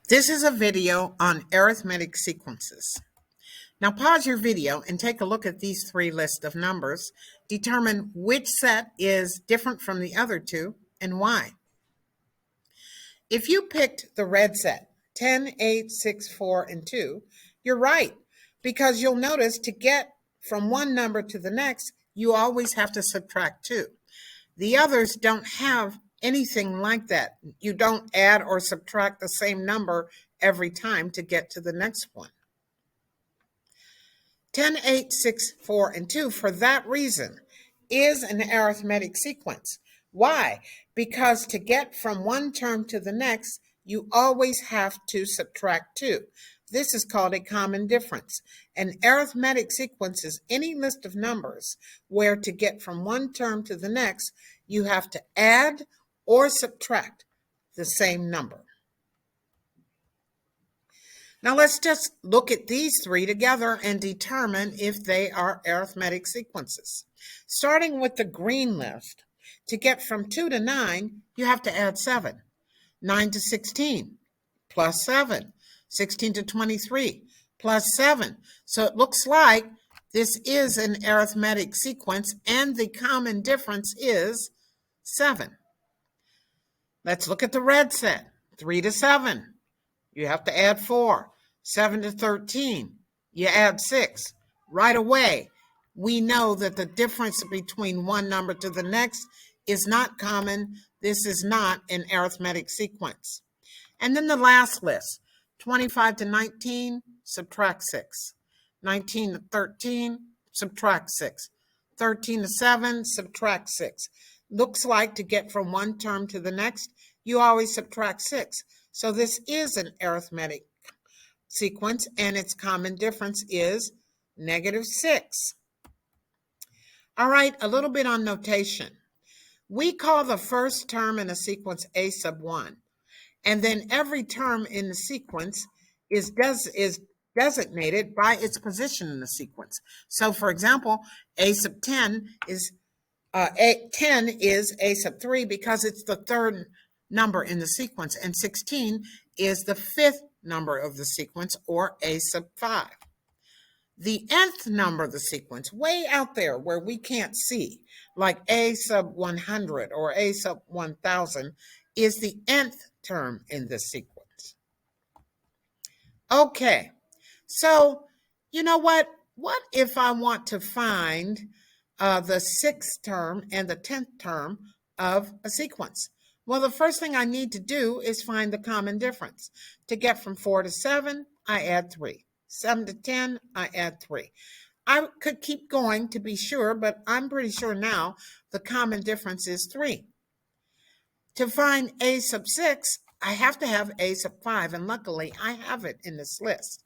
This is a video on arithmetic sequences. Now pause your video and take a look at these three lists of numbers. Determine which set is different from the other two and why. If you picked the red set, 10, 8, 6, 4, and 2, you're right, because you'll notice to get from one number to the next, you always have to subtract 2. The others don't have anything like that. You don't add or subtract the same number every time to get to the next one. 10, 8, 6, 4, and 2, for that reason, is an arithmetic sequence. Why? Because to get from one term to the next, you always have to subtract 2. This is called a common difference. An arithmetic sequence is any list of numbers where to get from one term to the next, you have to add or subtract the same number. Now let's just look at these three together and determine if they are arithmetic sequences. Starting with the green list, to get from 2 to 9, you have to add 7. 9 to 16, plus 7. 16 to 23, plus 7. So it looks like this is an arithmetic sequence, and the common difference is 7. Let's look at the red set. 3 to 7, you have to add 4. 7 to 13, you add 6. Right away, we know that the difference between one number to the next is not common. This is not an arithmetic sequence. And then the last list, 25 to 19, subtract 6. 19 to 13, subtract 6. 13 to 7, subtract 6. Looks like to get from one term to the next, you always subtract 6. So this is an arithmetic sequence, and its common difference is -6. All right, a little bit on notation. We call the first term in a sequence a sub 1, and then every term in the sequence is designated by its position in the sequence. So, for example, a sub 10 is 10 is a sub 3 because it's the third number in the sequence, and 16 is the fifth number of the sequence, or a sub 5. The nth number of the sequence, way out there where we can't see, like a sub 100 or a sub 1000, is the nth term in this sequence. Okay, so you know what? What if I want to find the 6th term and the 10th term of a sequence? Well, the first thing I need to do is find the common difference. To get from 4 to 7, I add 3. 7 to 10, I add 3. I could keep going to be sure, but I'm pretty sure now the common difference is 3. To find a sub 6, I have to have a sub 5, and luckily I have it in this list.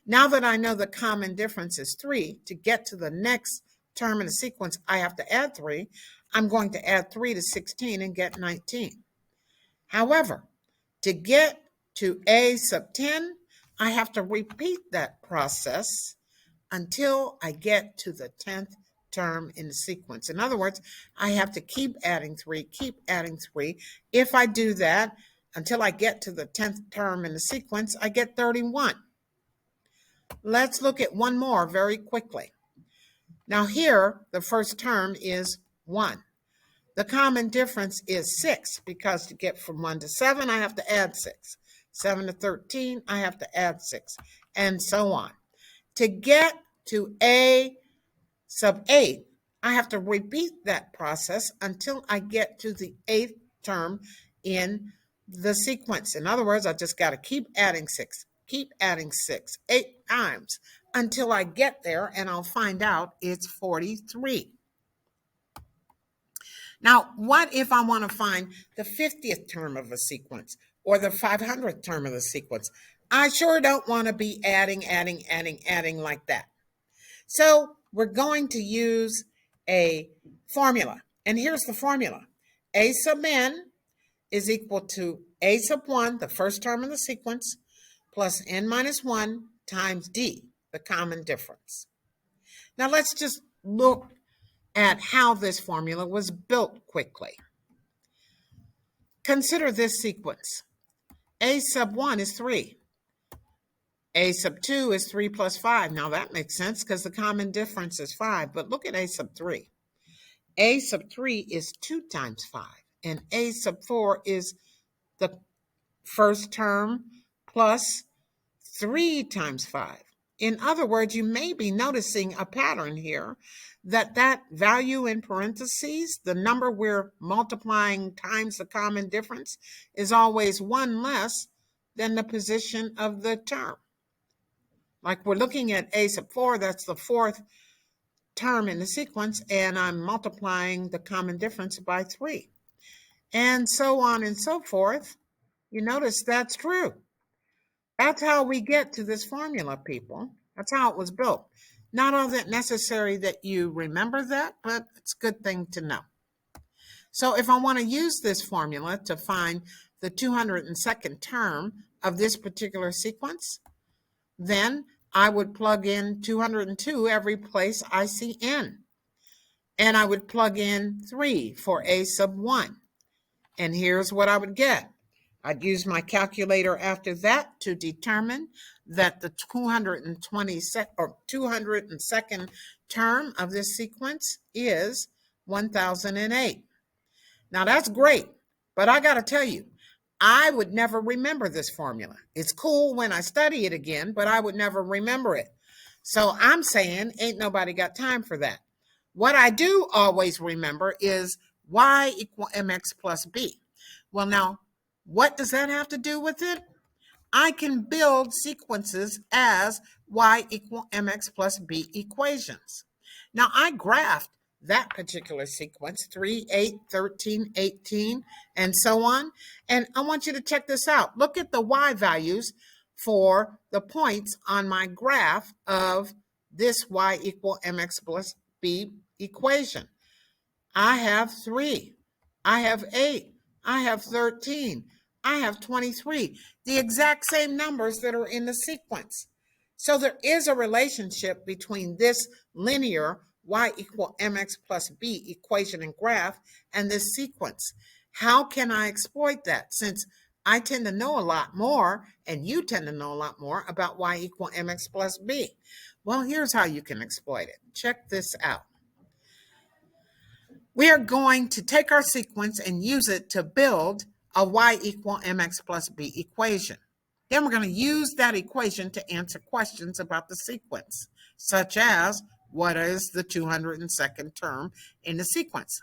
Now that I know the common difference is 3, to get to the next term in the sequence, I have to add 3. I'm going to add 3 to 16 and get 19. However, to get to a sub 10, I have to repeat that process until I get to the 10th term in the sequence. In other words, I have to keep adding 3, keep adding 3. If I do that until I get to the 10th term in the sequence, I get 31. Let's look at one more very quickly. Now here, the first term is 1. The common difference is 6, because to get from 1 to 7, I have to add 6. 7 to 13, I have to add 6, and so on. To get to a sub 8, I have to repeat that process until I get to the 8th term in the sequence. In other words, I just got to keep adding 6, 8 times until I get there, and I'll find out it's 43. Now, what if I want to find the 50th term of a sequence or the 500th term of the sequence? I sure don't want to be adding like that. So we're going to use a formula. And here's the formula. A sub n is equal to a sub 1, the first term in the sequence, plus n minus 1 times d, the common difference. Now let's just look at how this formula was built quickly. Consider this sequence. A sub 1 is 3. A sub 2 is 3 plus 5. Now that makes sense because the common difference is 5. But look at A sub 3. A sub 3 is 2 times 5. And A sub 4 is the first term plus 3 times 5. In other words, you may be noticing a pattern here that value in parentheses, the number we're multiplying times the common difference, is always 1 less than the position of the term. Like we're looking at A sub 4, that's the fourth term in the sequence, and I'm multiplying the common difference by 3. And so on and so forth. You notice that's true. That's how we get to this formula, people. That's how it was built. Not all that necessary that you remember that, but it's a good thing to know. So if I want to use this formula to find the 202nd term of this particular sequence, then I would plug in 202 every place I see n. And I would plug in 3 for A sub 1. And here's what I would get. I'd use my calculator after that to determine that the 202nd term of this sequence is 1008. Now that's great, but I got to tell you, I would never remember this formula. It's cool when I study it again, but I would never remember it. So I'm saying ain't nobody got time for that. What I do always remember is y equal mx plus b. Well, now, what does that have to do with it? I can build sequences as y equal mx plus b equations. Now, I graphed that particular sequence, 3, 8, 13, 18, and so on. And I want you to check this out. Look at the y values for the points on my graph of this y equal mx plus b equation. I have 3. I have 8. I have 13. I have 23. The exact same numbers that are in the sequence. So there is a relationship between this linear y equal mx plus b equation and graph and this sequence. How can I exploit that? Since I tend to know a lot more, and you tend to know a lot more about y equal mx plus b. Well, here's how you can exploit it. Check this out. We are going to take our sequence and use it to build a y equal mx plus b equation. Then we're going to use that equation to answer questions about the sequence, such as what is the 202nd term in the sequence.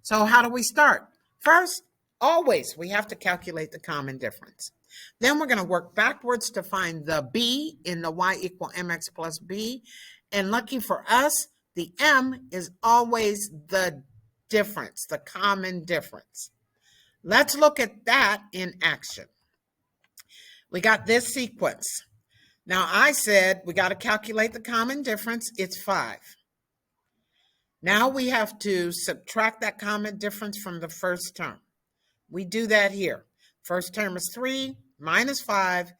So how do we start? First, always we have to calculate the common difference. Then we're going to work backwards to find the b in the y equal mx plus b. And lucky for us, the m is always the difference, the common difference. Let's look at that in action. We got this sequence. Now I said we got to calculate the common difference. It's 5. Now we have to subtract that common difference from the first term. We do that here. First term is 3 minus 5,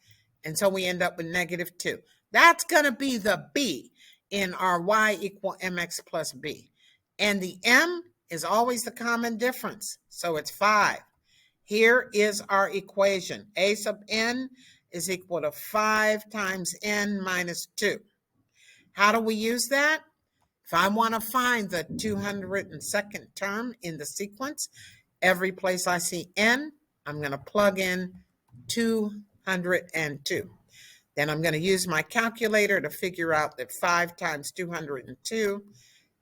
and so we end up with negative 2. That's going to be the b in our y equal mx plus b. And the m is always the common difference, so it's 5. Here is our equation. A sub n is equal to 5 times n minus 2. How do we use that? If I want to find the 202nd term in the sequence, every place I see n, I'm going to plug in 202. Then I'm going to use my calculator to figure out that 5 times 202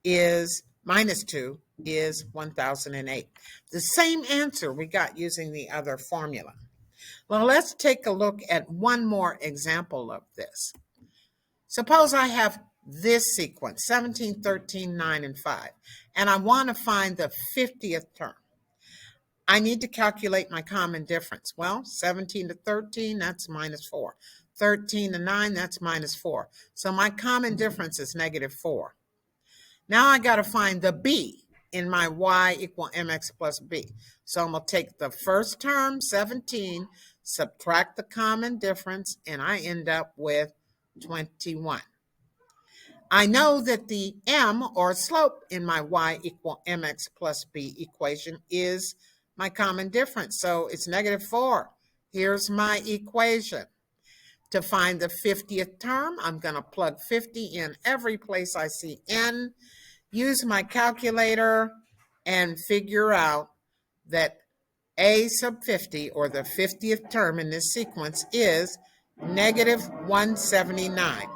is minus 2 is 1008. The same answer we got using the other formula. Well, let's take a look at one more example of this. Suppose I have this sequence, 17, 13, 9, and 5, and I want to find the 50th term. I need to calculate my common difference. Well, 17 to 13, that's minus 4. 13 to 9, that's minus 4. So my common difference is negative 4. Now I got to find the b in my y equal mx plus b. So I'm going to take the first term, 17, subtract the common difference, and I end up with 21. I know that the m, or slope, in my y equal mx plus b equation is my common difference. So it's negative 4. Here's my equation. To find the 50th term, I'm going to plug 50 in every place I see n, use my calculator, and figure out that a sub 50, or the 50th term in this sequence, is negative 179.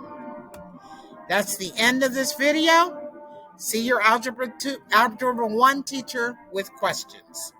That's the end of this video. See your Algebra 1 teacher with questions.